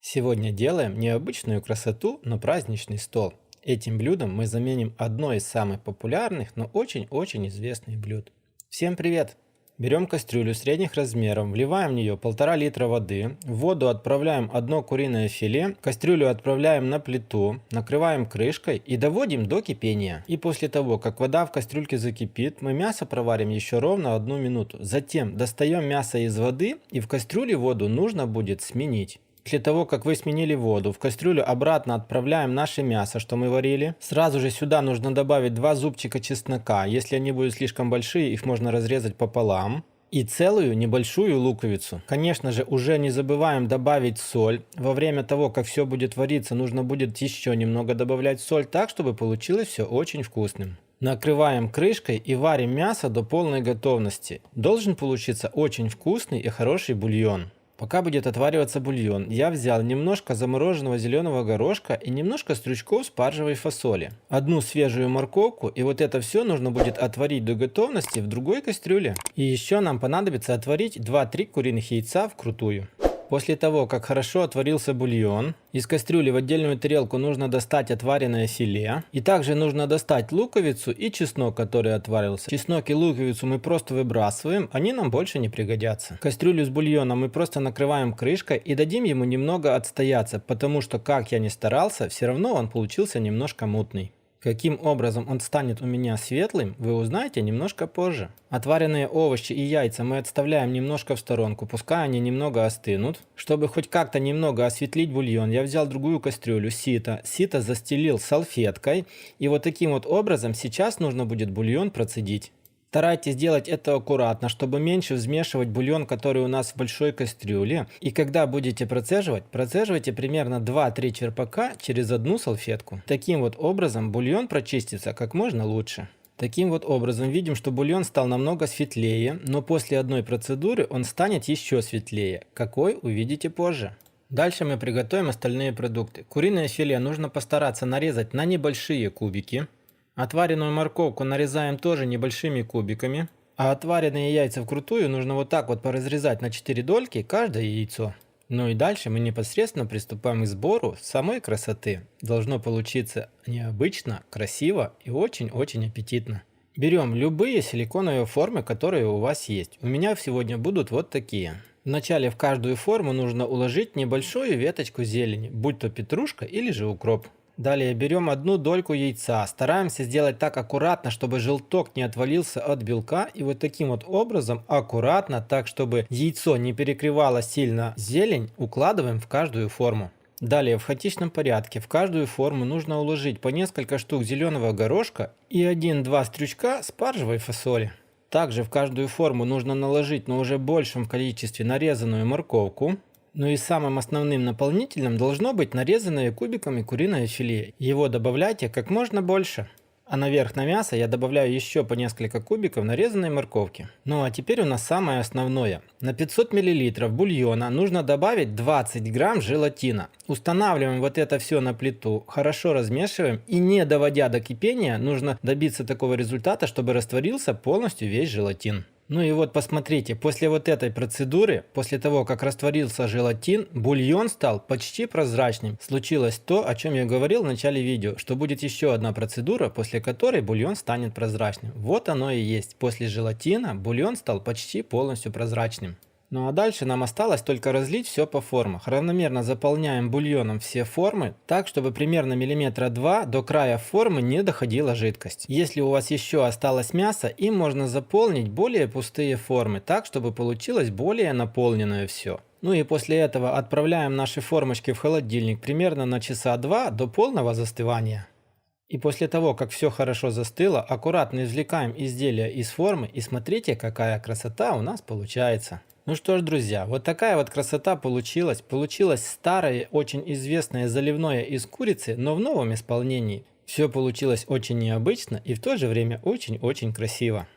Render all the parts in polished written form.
Сегодня делаем необычную красоту, но праздничный стол. Этим блюдом мы заменим одно из самых популярных, но очень-очень известных блюд. Всем привет! Берем кастрюлю средних размеров, вливаем в нее 1,5 литра воды, в воду отправляем одно куриное филе, кастрюлю отправляем на плиту, накрываем крышкой и доводим до кипения. И после того, как вода в кастрюльке закипит, мы мясо проварим еще ровно 1 минуту. Затем достаем мясо из воды, и в кастрюле воду нужно будет сменить. После того, как вы сменили воду, в кастрюлю обратно отправляем наше мясо, что мы варили. Сразу же сюда нужно добавить 2 зубчика чеснока. Если они будут слишком большие, их можно разрезать пополам. И целую небольшую луковицу. Конечно же, уже не забываем добавить соль. Во время того, как все будет вариться, нужно будет еще немного добавлять соль, так, чтобы получилось все очень вкусным. Накрываем крышкой и варим мясо до полной готовности. Должен получиться очень вкусный и хороший бульон. Пока будет отвариваться бульон, я взял немножко замороженного зеленого горошка и немножко стручков спаржевой фасоли. Одну свежую морковку, и вот это все нужно будет отварить до готовности в другой кастрюле. И еще нам понадобится отварить 2-3 куриных яйца вкрутую. После того, как хорошо отварился бульон, из кастрюли в отдельную тарелку нужно достать отваренное филе. И также нужно достать луковицу и чеснок, который отварился. Чеснок и луковицу мы просто выбрасываем, они нам больше не пригодятся. Кастрюлю с бульоном мы просто накрываем крышкой и дадим ему немного отстояться, потому что, как я ни старался, все равно он получился немножко мутный. Каким образом он станет у меня светлым, вы узнаете немножко позже. Отваренные овощи и яйца мы отставляем немножко в сторонку, пускай они немного остынут. Чтобы хоть как-то немного осветлить бульон, я взял другую кастрюлю, сито. Сито застелил салфеткой, и вот таким вот образом сейчас нужно будет бульон процедить. Старайтесь делать это аккуратно, чтобы меньше взмешивать бульон, который у нас в большой кастрюле. И когда будете процеживать, процеживайте примерно 2-3 черпака через одну салфетку. Таким вот образом бульон прочистится как можно лучше. Таким вот образом видим, что бульон стал намного светлее, но после одной процедуры он станет еще светлее. Какой, увидите позже. Дальше мы приготовим остальные продукты. Куриное филе нужно постараться нарезать на небольшие кубики. Отваренную морковку нарезаем тоже небольшими кубиками. А отваренные яйца вкрутую нужно вот так вот поразрезать на 4 дольки каждое яйцо. Ну и дальше мы непосредственно приступаем к сбору самой красоты. Должно получиться необычно, красиво и очень-очень аппетитно. Берем любые силиконовые формы, которые у вас есть. У меня сегодня будут вот такие. Вначале в каждую форму нужно уложить небольшую веточку зелени, будь то петрушка или же укроп. Далее берем одну дольку яйца, стараемся сделать так аккуратно, чтобы желток не отвалился от белка, и вот таким вот образом аккуратно, так чтобы яйцо не перекрывало сильно зелень, укладываем в каждую форму. Далее в хаотичном порядке в каждую форму нужно уложить по несколько штук зеленого горошка и 1-2 стручка спаржевой фасоли. Также в каждую форму нужно наложить, но уже в большем количестве, нарезанную морковку. Ну и самым основным наполнителем должно быть нарезанное кубиками куриное филе. Его добавляйте как можно больше. А наверх на мясо я добавляю еще по несколько кубиков нарезанной морковки. Ну а теперь у нас самое основное. На 500 мл бульона нужно добавить 20 грамм желатина. Устанавливаем вот это все на плиту, хорошо размешиваем и, не доводя до кипения, нужно добиться такого результата, чтобы растворился полностью весь желатин. Ну и вот посмотрите, после вот этой процедуры, после того как растворился желатин, бульон стал почти прозрачным. Случилось то, о чем я говорил в начале видео, что будет еще одна процедура, после которой бульон станет прозрачным. Вот оно и есть. После желатина бульон стал почти полностью прозрачным. Ну а дальше нам осталось только разлить все по формах. Равномерно заполняем бульоном все формы, так чтобы примерно 2 мм до края формы не доходила жидкость. Если у вас еще осталось мясо, им можно заполнить более пустые формы, так чтобы получилось более наполненное все. Ну и после этого отправляем наши формочки в холодильник примерно на часа 2 до полного застывания. И после того, как все хорошо застыло, аккуратно извлекаем изделие из формы и смотрите, какая красота у нас получается. Ну что ж, друзья, вот такая вот красота получилась. Получилось старое, очень известное заливное из курицы, но в новом исполнении. Все получилось очень необычно и в то же время очень-очень красиво.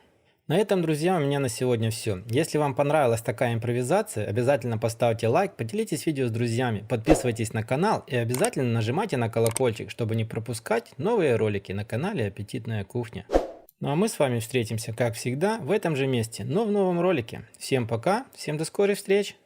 На этом, друзья, у меня на сегодня все. Если вам понравилась такая импровизация, обязательно поставьте лайк, поделитесь видео с друзьями, подписывайтесь на канал и обязательно нажимайте на колокольчик, чтобы не пропускать новые ролики на канале Аппетитная кухня. Ну а мы с вами встретимся, как всегда, в этом же месте, но в новом ролике. Всем пока, всем до скорых встреч!